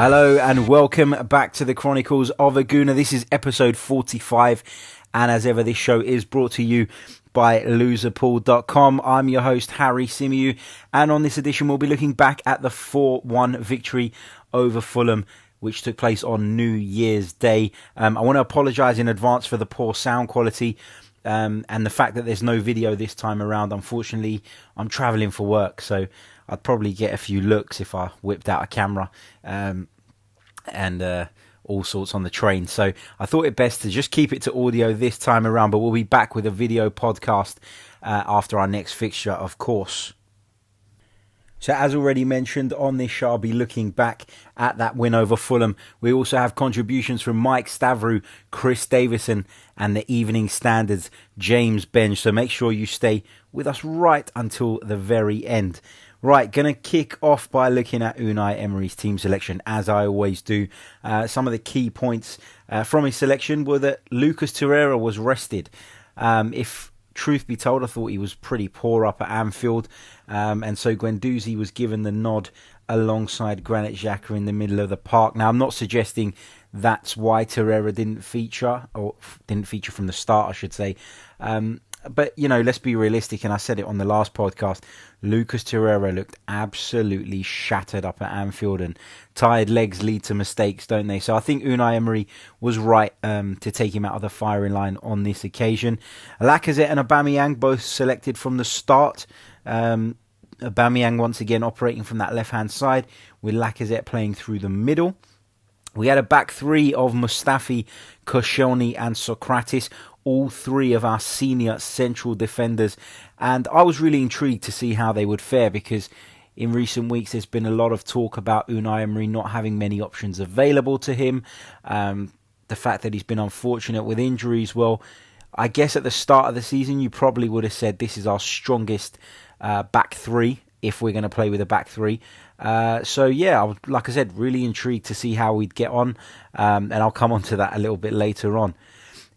Hello and welcome back to the Chronicles of a Gooner. This is episode 45, and as ever this show is brought to you by Loserpool.com. I'm your host Harry Simiu, and on this edition we'll be looking back at the 4-1 victory over Fulham, which took place on New Year's Day. I want to apologise in advance for the poor sound quality and the fact that there's no video this time around. Unfortunately, I'm travelling for work, so I'd probably get a few looks if I whipped out a camera and all sorts on the train. So I thought it best to just keep it to audio this time around, but we'll be back with a video podcast after our next fixture, of course. So as already mentioned on this show, I'll be looking back at that win over Fulham. We also have contributions from Mike Stavrou, Chris Davison and the Evening Standard's James Benj. So make sure you stay with us right until the very end. Right, going to kick off by looking at Unai Emery's team selection, as I always do. Some of the key points from his selection were that Lucas Torreira was rested. If truth be told, I thought he was pretty poor up at Anfield. And so Guendouzi was given the nod alongside Granit Xhaka in the middle of the park. Now, I'm not suggesting that's why Torreira didn't feature from the start, I should say. But, you know, let's be realistic, and I said it on the last podcast, Lucas Torreira looked absolutely shattered up at Anfield, and tired legs lead to mistakes, don't they? So I think Unai Emery was right to take him out of the firing line on this occasion. Lacazette and Aubameyang both selected from the start. Aubameyang once again operating from that left-hand side, with Lacazette playing through the middle. We had a back three of Mustafi, Koscielny and Sokratis, all three of our senior central defenders, and I was really intrigued to see how they would fare, because in recent weeks there's been a lot of talk about Unai Emery not having many options available to him, the fact that he's been unfortunate with injuries. Well, I guess at the start of the season you probably would have said this is our strongest back three if we're going to play with a back three. So yeah, like I said, really intrigued to see how we'd get on, and I'll come on to that a little bit later on.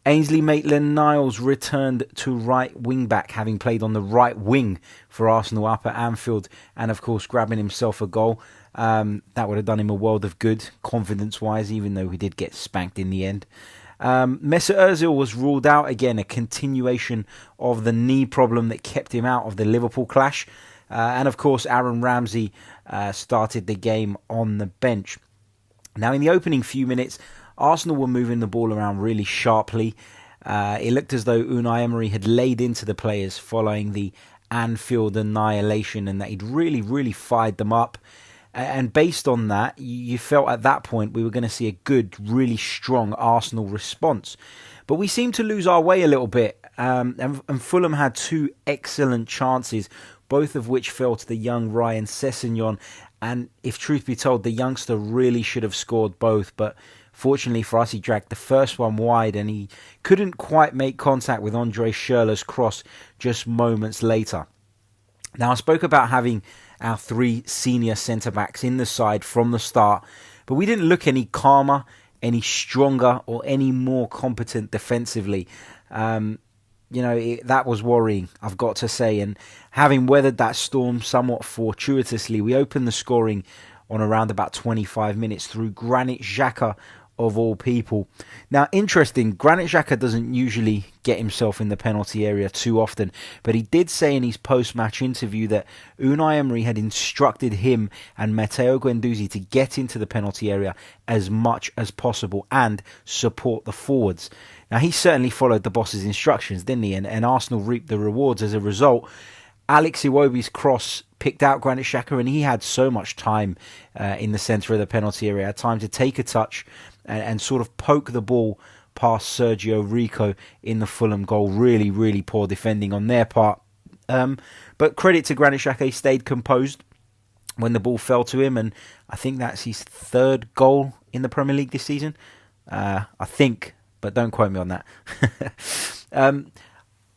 Ainsley Maitland-Niles returned to right wing-back, having played on the right wing for Arsenal up at Anfield, and of course grabbing himself a goal. That would have done him a world of good, confidence-wise, even though he did get spanked in the end. Mesut Ozil was ruled out again, a continuation of the knee problem that kept him out of the Liverpool clash. And of course, Aaron Ramsey started the game on the bench. Now, in the opening few minutes, Arsenal were moving the ball around really sharply. It looked as though Unai Emery had laid into the players following the Anfield annihilation, and that he'd really fired them up. And based on that, you felt at that point we were going to see a good, really strong Arsenal response. But we seemed to lose our way a little bit, and Fulham had two excellent chances, both of which fell to the young Ryan Sessegnon. And if truth be told, the youngster really should have scored both, but fortunately for us, he dragged the first one wide, and he couldn't quite make contact with Andre Schürrle's cross just moments later. Now, I spoke about having our three senior centre-backs in the side from the start, but we didn't look any calmer, any stronger, or any more competent defensively. That was worrying, I've got to say. And having weathered that storm somewhat fortuitously, we opened the scoring on around about 25 minutes through Granit Xhaka, of all people. Now, interesting, Granit Xhaka doesn't usually get himself in the penalty area too often, but he did say in his post-match interview that Unai Emery had instructed him and Matteo Guendouzi to get into the penalty area as much as possible and support the forwards. Now, he certainly followed the boss's instructions, didn't he? And Arsenal reaped the rewards as a result. Alex Iwobi's cross picked out Granit Xhaka, and he had so much time in the centre of the penalty area, had time to take a touch and sort of poke the ball past Sergio Rico in the Fulham goal. Really poor defending on their part. But credit to Granit Xhaka, he stayed composed when the ball fell to him, and I think that's his third goal in the Premier League this season. I think, but don't quote me on that.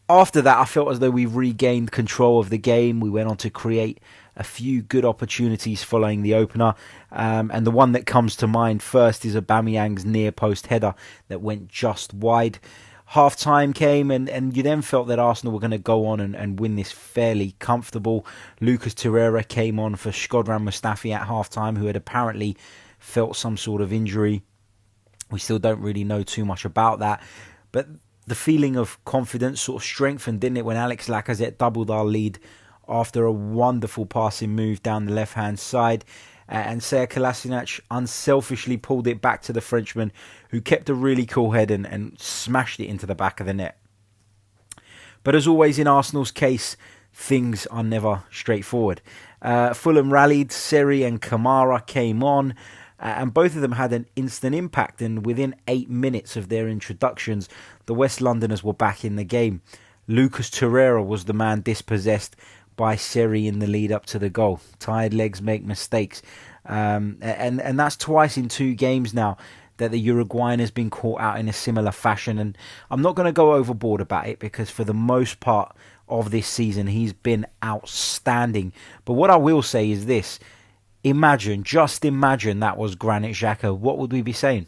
After that, I felt as though we regained control of the game. We went on to create a few good opportunities following the opener. And the one that comes to mind first is Aubameyang's near post header that went just wide. Half-time came, and you then felt that Arsenal were going to go on and win this fairly comfortable. Lucas Torreira came on for Shkodran Mustafi at half-time, who had apparently felt some sort of injury. We still don't really know too much about that. But the feeling of confidence sort of strengthened, didn't it, when Alex Lacazette doubled our lead after a wonderful passing move down the left-hand side. And Sead Kolasinac unselfishly pulled it back to the Frenchman, who kept a really cool head and smashed it into the back of the net. But as always in Arsenal's case, things are never straightforward. Fulham rallied, Seri and Kamara came on, and both of them had an instant impact, and within 8 minutes of their introductions, the West Londoners were back in the game. Lucas Torreira was the man dispossessed by Seri in the lead up to the goal. Tired legs make mistakes. And that's twice in 2 games now that the Uruguayan has been caught out in a similar fashion. And I'm not going to go overboard about it, because for the most part of this season, he's been outstanding. But what I will say is this. Just imagine that was Granit Xhaka. What would we be saying?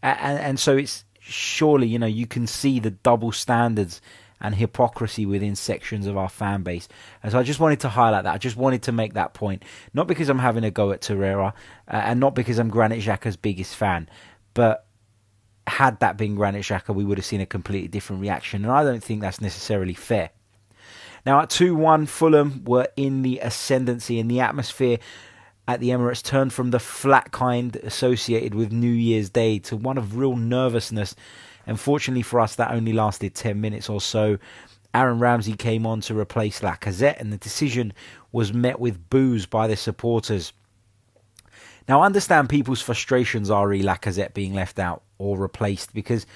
And so it's surely, you can see the double standards and hypocrisy within sections of our fan base. And so I just wanted to highlight that. I just wanted to make that point. Not because I'm having a go at Torreira, and not because I'm Granit Xhaka's biggest fan, but had that been Granit Xhaka, we would have seen a completely different reaction, and I don't think that's necessarily fair. Now at 2-1, Fulham were in the ascendancy, and the atmosphere at the Emirates turned from the flat kind associated with New Year's Day to one of real nervousness. And fortunately for us, that only lasted 10 minutes or so. Aaron Ramsey came on to replace Lacazette, and the decision was met with boos by the supporters. Now, I understand people's frustrations are Lacazette being left out or replaced, because,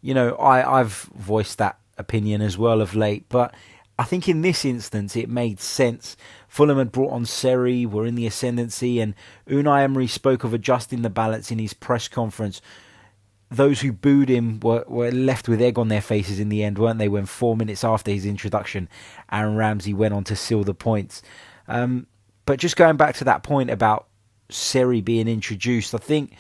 I've voiced that opinion as well of late. But I think in this instance, it made sense. Fulham had brought on Seri, were in the ascendancy, and Unai Emery spoke of adjusting the balance in his press conference. Those who booed him were left with egg on their faces in the end, weren't they, when 4 minutes after his introduction, Aaron Ramsey went on to seal the points. But just going back to that point about Seri being introduced, I think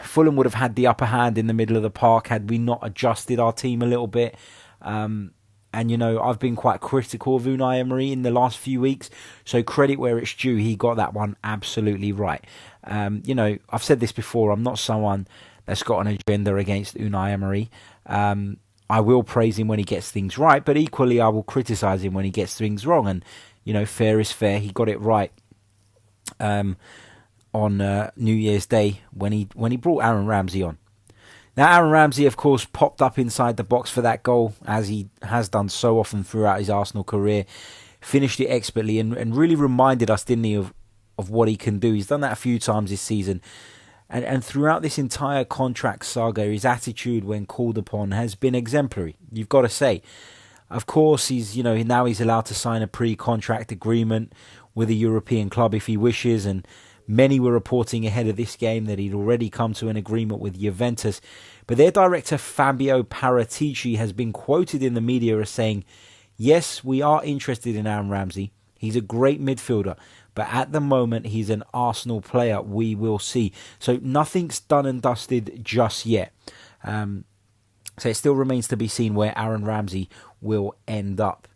Fulham would have had the upper hand in the middle of the park had we not adjusted our team a little bit. And, I've been quite critical of Unai Emery in the last few weeks, so credit where it's due, he got that one absolutely right. I've said this before, I'm not someone that's got an agenda against Unai Emery. I will praise him when he gets things right, but equally I will criticise him when he gets things wrong. And, fair is fair. He got it right on New Year's Day when he brought Aaron Ramsey on. Now, Aaron Ramsey, of course, popped up inside the box for that goal, as he has done so often throughout his Arsenal career. Finished it expertly and really reminded us, didn't he, of what he can do. He's done that a few times this season. And throughout this entire contract saga, his attitude when called upon has been exemplary, you've got to say. Of course, now he's allowed to sign a pre-contract agreement with a European club if he wishes, and many were reporting ahead of this game that he'd already come to an agreement with Juventus. But their director, Fabio Paratici, has been quoted in the media as saying, yes, we are interested in Aaron Ramsey. He's a great midfielder, but at the moment he's an Arsenal player. We will see. So nothing's done and dusted just yet. So it still remains to be seen where Aaron Ramsey will end up.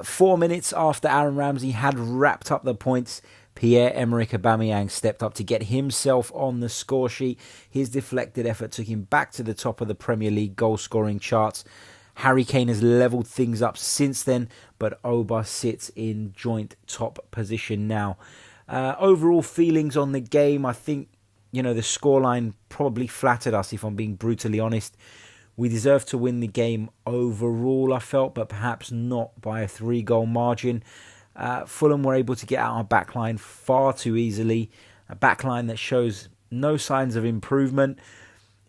4 minutes after Aaron Ramsey had wrapped up the points, Pierre-Emerick Aubameyang stepped up to get himself on the score sheet. His deflected effort took him back to the top of the Premier League goal-scoring charts. Harry Kane has levelled things up since then, but Oba sits in joint top position now. Overall feelings on the game, I think, the scoreline probably flattered us, if I'm being brutally honest. We deserved to win the game overall, I felt, but perhaps not by a 3-goal margin. Fulham were able to get out our backline far too easily, a backline that shows no signs of improvement.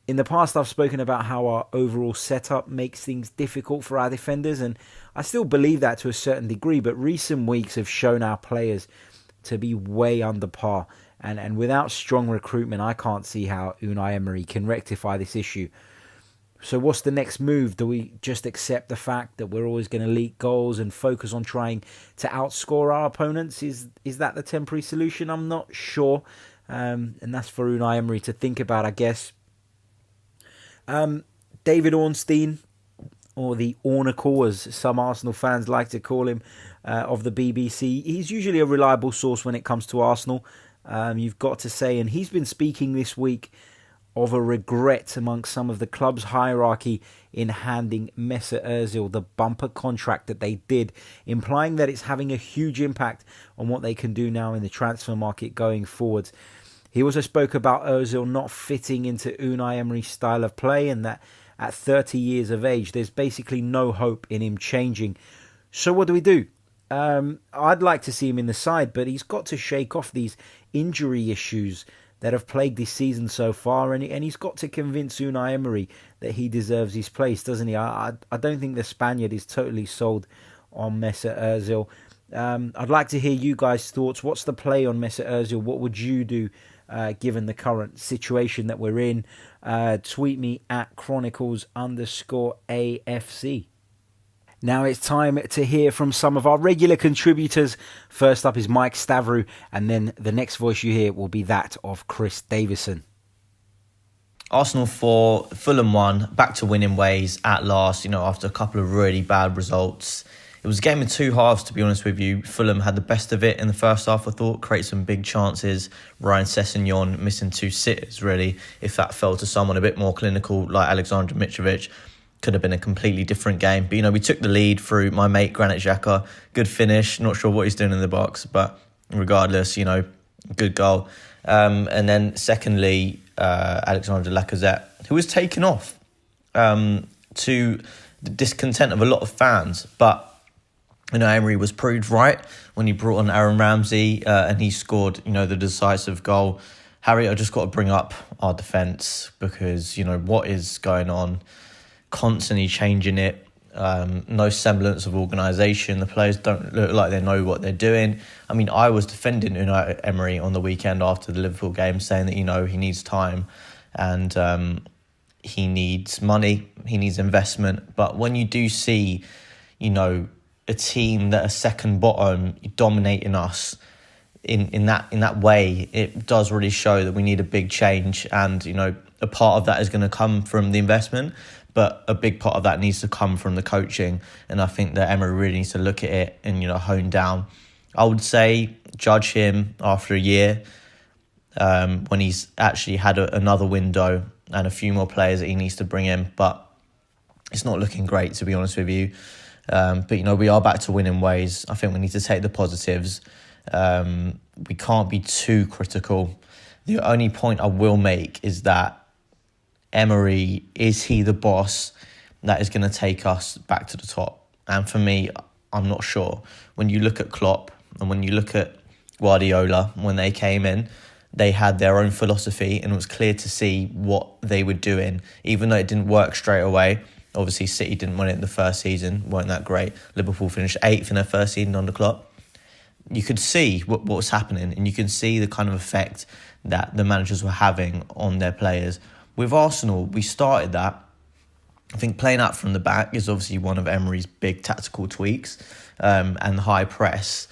In the past, I've spoken about how our overall setup makes things difficult for our defenders, and I still believe that to a certain degree, but recent weeks have shown our players to be way under par, and without strong recruitment, I can't see how Unai Emery can rectify this issue. So what's the next move? Do we just accept the fact that we're always going to leak goals and focus on trying to outscore our opponents? Is that the temporary solution? I'm not sure, and that's for Unai Emery to think about, I guess. David Ornstein, or the Ornacle, as some Arsenal fans like to call him, of the BBC. He's usually a reliable source when it comes to Arsenal. you've got to say. And he's been speaking this week of a regret amongst some of the club's hierarchy in handing Mesut Ozil the bumper contract that they did, implying that it's having a huge impact on what they can do now in the transfer market going forward. He also spoke about Ozil not fitting into Unai Emery's style of play, and that at 30 years of age, there's basically no hope in him changing. So what do? I'd like to see him in the side, but he's got to shake off these injury issues that have plagued this season so far, and he's got to convince Unai Emery that he deserves his place, doesn't he? I don't think the Spaniard is totally sold on Mesut Ozil. I'd like to hear you guys' thoughts. What's the play on Mesut Ozil? What would you do given the current situation that we're in? Tweet me at Chronicles_AFC. Now it's time to hear from some of our regular contributors. First up is Mike Stavrou, and then the next voice you hear will be that of Chris Davison. Arsenal 4, Fulham 1, back to winning ways at last, after a couple of really bad results. It was a game of two halves, to be honest with you. Fulham had the best of it in the first half, I thought, created some big chances. Ryan Sessegnon missing 2 sitters, really. If that fell to someone a bit more clinical, like Alexander Mitrovic, could have been a completely different game. But, we took the lead through my mate Granit Xhaka. Good finish. Not sure what he's doing in the box, but regardless, good goal. And then secondly, Alexander Lacazette, who was taken off to the discontent of a lot of fans. But, Emery was proved right when he brought on Aaron Ramsey and he scored, the decisive goal. Harry, I just got to bring up our defence because, what is going on? Constantly changing it, no semblance of organisation. The players don't look like they know what they're doing. I mean, I was defending Unai Emery on the weekend after the Liverpool game, saying that, he needs time and he needs money, he needs investment. But when you do see, a team that are second bottom dominating us in that way, it does really show that we need a big change. And, a part of that is going to come from the investment, but a big part of that needs to come from the coaching. And I think that Emery really needs to look at it and, hone down. I would say judge him after a year when he's actually had another window and a few more players that he needs to bring in. But it's not looking great, to be honest with you. But, we are back to winning ways. I think we need to take the positives. We can't be too critical. The only point I will make is that Emery, is he the boss that is going to take us back to the top? And for me, I'm not sure. When you look at Klopp and when you look at Guardiola, when they came in, they had their own philosophy and it was clear to see what they were doing, even though it didn't work straight away. Obviously, City didn't win it in the first season, weren't that great. Liverpool finished 8th in their first season under Klopp. You could see what was happening and you can see the kind of effect that the managers were having on their players. With Arsenal, we started that. I think playing out from the back is obviously one of Emery's big tactical tweaks and the high press.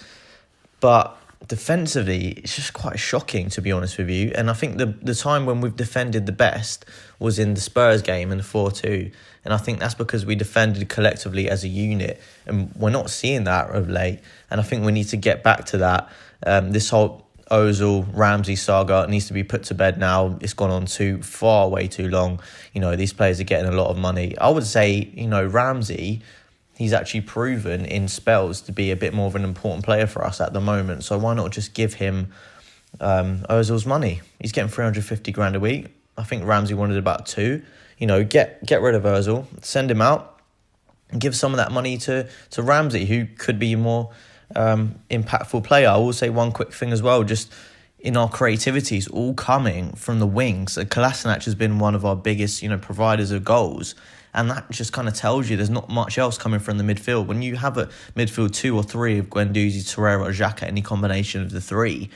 But defensively, it's just quite shocking, to be honest with you. And I think the time when we've defended the best was in the Spurs game in the 4-2. And I think that's because we defended collectively as a unit. And we're not seeing that of late. And I think we need to get back to that. This whole Ozil, Ramsey saga needs to be put to bed now. It's gone on way too long. These players are getting a lot of money. I would say, Ramsey, he's actually proven in spells to be a bit more of an important player for us at the moment. So why not just give him Ozil's money? He's getting 350 grand a week. I think Ramsey wanted about 2. Get rid of Ozil, send him out, and give some of that money to Ramsey, who could be more impactful player. I will say one quick thing as well, just in our creativity is all coming from the wings. Kolasinac has been one of our biggest, providers of goals. And that just kind of tells you there's not much else coming from the midfield. When you have a midfield 2 or 3 of Guendouzi, Torreira or Xhaka, any combination of the 3,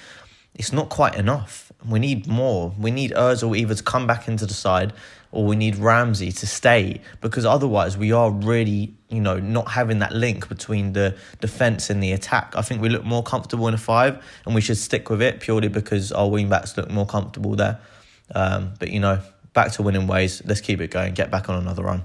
it's not quite enough. We need more. We need Ozil either to come back into the side or we need Ramsey to stay, because otherwise we are really, not having that link between the defence and the attack. I think we look more comfortable in a 5 and we should stick with it purely because our wing-backs look more comfortable there. But, back to winning ways. Let's keep it going. Get back on another run.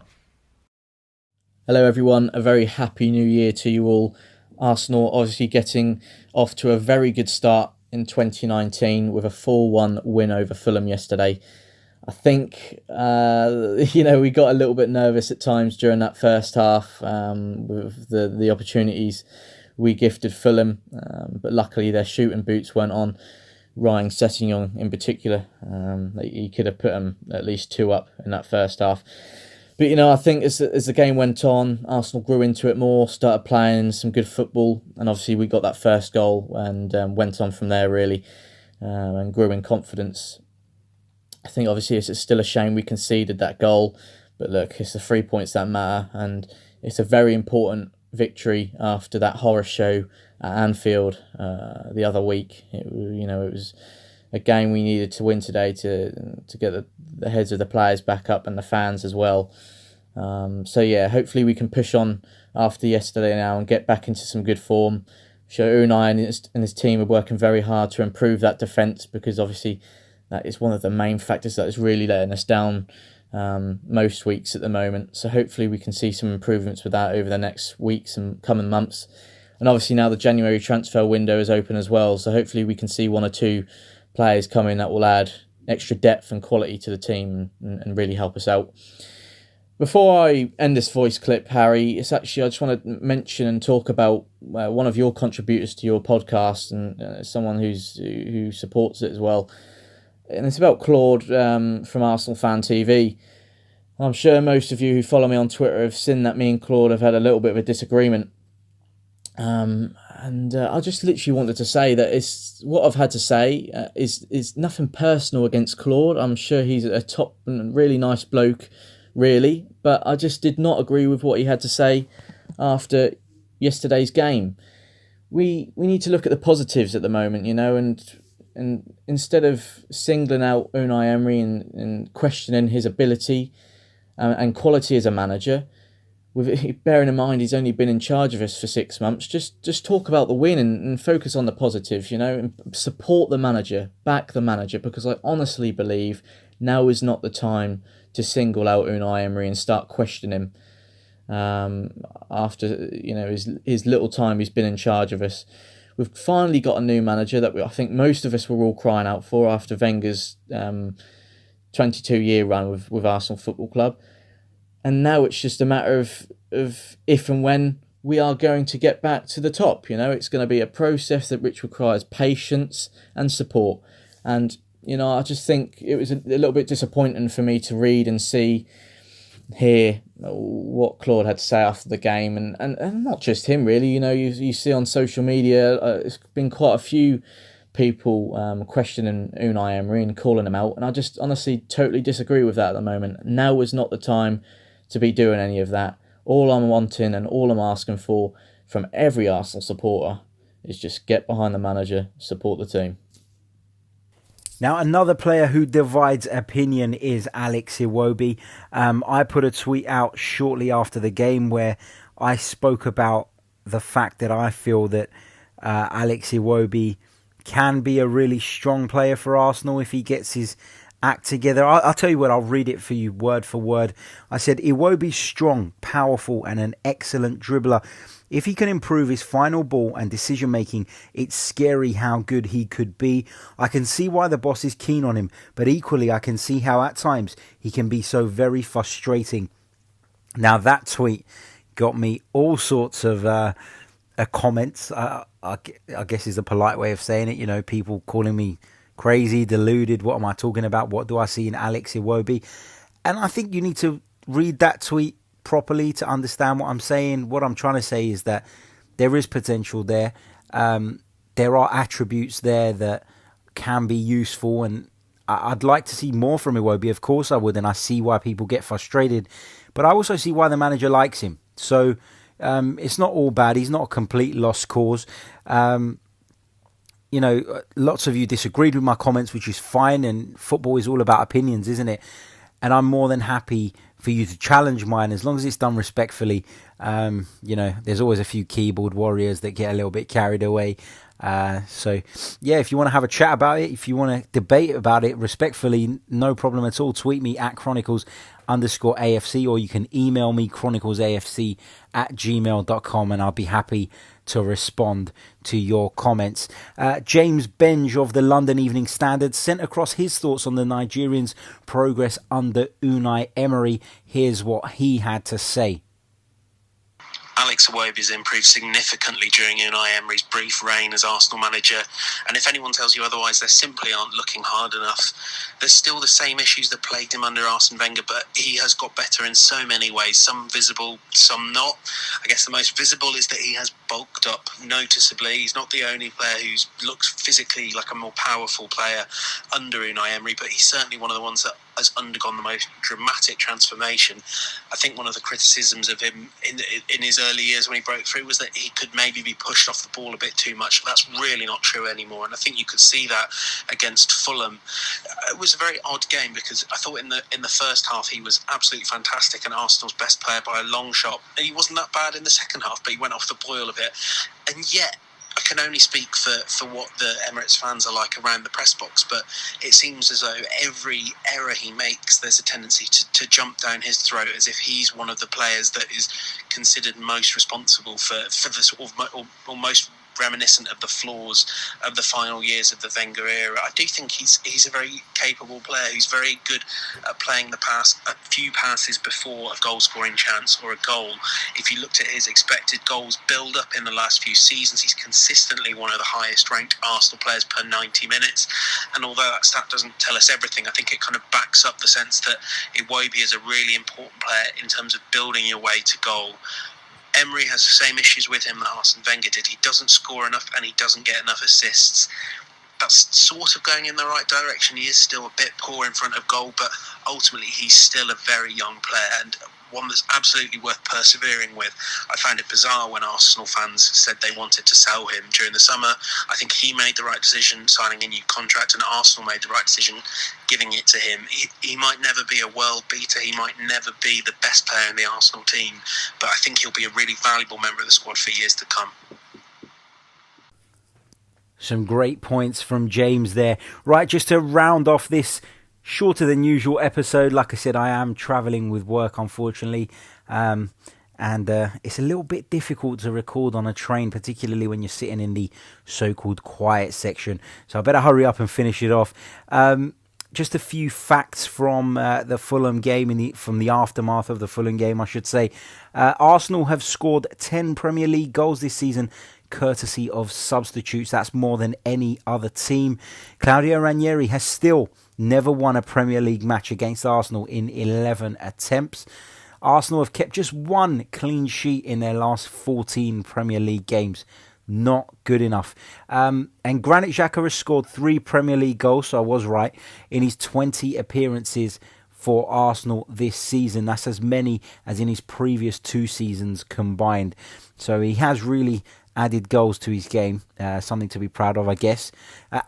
Hello, everyone. A very happy new year to you all. Arsenal obviously getting off to a very good start in 2019 with a 4-1 win over Fulham yesterday. I think, we got a little bit nervous at times during that first half with the opportunities we gifted Fulham, but luckily their shooting boots weren't on. Ryan Sessegnon in particular, he could have put them at least 2 up in that first half. But, I think as the game went on, Arsenal grew into it more, started playing some good football, and obviously we got that first goal and went on from there really, and grew in confidence. I think obviously it's still a shame we conceded that goal, but look, it's the 3 points that matter, and it's a very important victory after that horror show at Anfield the other week. It was a game we needed to win today to get the heads of the players back up and the fans as well. Hopefully we can push on after yesterday now and get back into some good form. Sure, Unai and his team are working very hard to improve that defence, because obviously that is one of the main factors that is really letting us down most weeks at the moment. So hopefully we can see some improvements with that over the next weeks and coming months. And obviously now the January transfer window is open as well. So hopefully we can see 1 or 2 players come in that will add extra depth and quality to the team and really help us out. Before I end this voice clip, Harry, I just want to mention and talk about one of your contributors to your podcast, and someone who supports it as well. And it's about Claude from Arsenal Fan TV. I'm sure most of you who follow me on Twitter have seen that me and Claude have had a little bit of a disagreement. I just literally wanted to say that what I've had to say is nothing personal against Claude. I'm sure he's a top and really nice bloke, really. But I just did not agree with what he had to say after yesterday's game. We need to look at the positives at the moment, and instead of singling out Unai Emery and questioning his ability and quality as a manager, with bearing in mind he's only been in charge of us for 6 months, just talk about the win and focus on the positives, and support the manager, back the manager, because I honestly believe now is not the time to single out Unai Emery and start questioning him after his little time he's been in charge of us. We've finally got a new manager that I think most of us were all crying out for after Wenger's 22-year run with Arsenal Football Club. And now it's just a matter of if and when we are going to get back to the top. It's going to be a process which requires patience and support. And, I just think it was a little bit disappointing for me to read and hear what Claude had to say after the game, and not just him really. You see on social media, it's been quite a few people questioning Unai Emery and calling him out, and I just honestly totally disagree with that at the moment. Now is not the time to be doing any of that. All I'm wanting and all I'm asking for from every Arsenal supporter is just get behind the manager, support the team. Now, another player who divides opinion is Alex Iwobi. I put a tweet out shortly after the game where I spoke about the fact that I feel that Alex Iwobi can be a really strong player for Arsenal if he gets his act together. I'll tell you what, I'll read it for you word for word. I said, Iwobi's strong, powerful and an excellent dribbler. If he can improve his final ball and decision making, it's scary how good he could be. I can see why the boss is keen on him, but equally I can see how at times he can be so very frustrating. Now that tweet got me all sorts of comments. I guess is a polite way of saying it. People calling me crazy, deluded. What am I talking about? What do I see in Alex Iwobi? And I think you need to read that tweet properly to understand what I'm saying. What I'm trying to say is that there is potential there. There are attributes there that can be useful, and I'd like to see more from Iwobi. Of course I would, and I see why people get frustrated, but I also see why the manager likes him. So it's not all bad. He's not a complete lost cause. Lots of you disagreed with my comments, which is fine, and football is all about opinions, isn't it? And I'm more than happy for you to challenge mine, as long as it's done respectfully. There's always a few keyboard warriors that get a little bit carried away. So yeah, if you want to have a chat about it, if you want to debate about it respectfully, no problem at all. Tweet me at Chronicles_AFC, or you can email me chroniclesafc@gmail.com, and I'll be happy to respond to your comments. James Benge of the London Evening Standard sent across his thoughts on the Nigerians' progress under Unai Emery. Here's what he had to say. Alex Iwobi has improved significantly during Unai Emery's brief reign as Arsenal manager, and if anyone tells you otherwise, they simply aren't looking hard enough. There's still the same issues that plagued him under Arsene Wenger, but he has got better in so many ways, some visible, some not. I guess the most visible is that he has bulked up noticeably. He's not the only player who looks physically like a more powerful player under Unai Emery, but he's certainly one of the ones that has undergone the most dramatic transformation. I think one of the criticisms of him in his early years when he broke through was that he could maybe be pushed off the ball a bit too much. That's really not true anymore, and I think you could see that against Fulham. It was a very odd game because I thought in the first half he was absolutely fantastic and Arsenal's best player by a long shot. He wasn't that bad in the second half, but he went off the boil a bit, and yet I can only speak for what the Emirates fans are like around the press box, but it seems as though every error he makes, there's a tendency to jump down his throat as if he's one of the players that is considered most responsible for the sort of or most reminiscent of the flaws of the final years of the Wenger era. I do think he's a very capable player who's very good at playing the pass, a few passes before a goal-scoring chance or a goal. If you looked at his expected goals build-up in the last few seasons, he's consistently one of the highest-ranked Arsenal players per 90 minutes. And although that stat doesn't tell us everything, I think it kind of backs up the sense that Iwobi is a really important player in terms of building your way to goal. Emery has the same issues with him that Arsene Wenger did. He doesn't score enough and he doesn't get enough assists. That's sort of going in the right direction. He is still a bit poor in front of goal, but ultimately he's still a very young player and one that's absolutely worth persevering with. I found it bizarre when Arsenal fans said they wanted to sell him during the summer. I think he made the right decision signing a new contract, and Arsenal made the right decision giving it to him. He might never be a world beater, he might never be the best player in the Arsenal team, but I think he'll be a really valuable member of the squad for years to come. Some great points from James there. Right, just to round off this shorter than usual episode, like I said, I am travelling with work, unfortunately, and it's a little bit difficult to record on a train, particularly when you're sitting in the so-called quiet section, so I better hurry up and finish it off. Just a few facts from the Fulham game, from the aftermath of the Fulham game, I should say. Arsenal have scored 10 Premier League goals this season, courtesy of substitutes. That's more than any other team. Claudio Ranieri has still never won a Premier League match against Arsenal in 11 attempts. Arsenal have kept just one clean sheet in their last 14 Premier League games. Not good enough. And Granit Xhaka has scored 3 Premier League goals, so I was right, in his 20 appearances for Arsenal this season. That's as many as in his previous 2 seasons combined. So he has really added goals to his game, something to be proud of, I guess.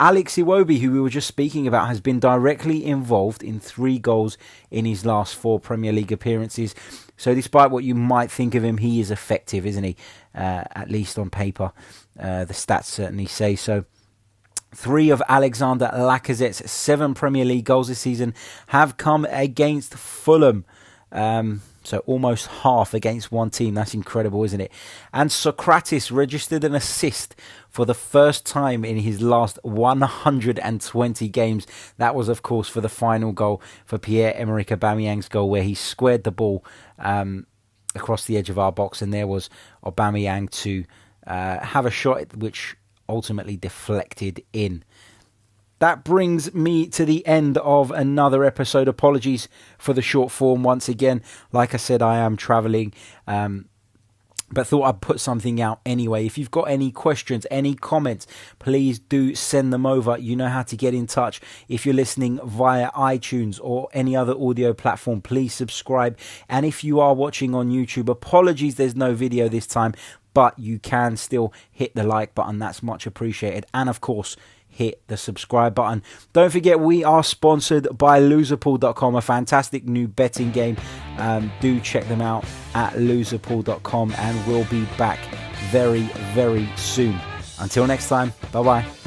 Alex Iwobi, who we were just speaking about, has been directly involved in 3 goals in his last 4 Premier League appearances. So despite what you might think of him, he is effective, isn't he? At least on paper. The stats certainly say so. 3 of Alexander Lacazette's 7 Premier League goals this season have come against Fulham. So almost half against one team. That's incredible, isn't it? And Socrates registered an assist for the first time in his last 120 games. That was, of course, for the final goal, for Pierre-Emerick Aubameyang's goal, where he squared the ball across the edge of our box, and there was Aubameyang to have a shot which ultimately deflected in. That brings me to the end of another episode. Apologies for the short form once again. Like I said, I am travelling, but thought I'd put something out anyway. If you've got any questions, any comments, please do send them over. You know how to get in touch. If you're listening via iTunes or any other audio platform, please subscribe. And if you are watching on YouTube, apologies, there's no video this time, but you can still hit the like button. That's much appreciated. And of course, hit the subscribe button. Don't forget, we are sponsored by Loserpool.com, a fantastic new betting game. Do check them out at Loserpool.com, and we'll be back very, very soon. Until next time, bye bye.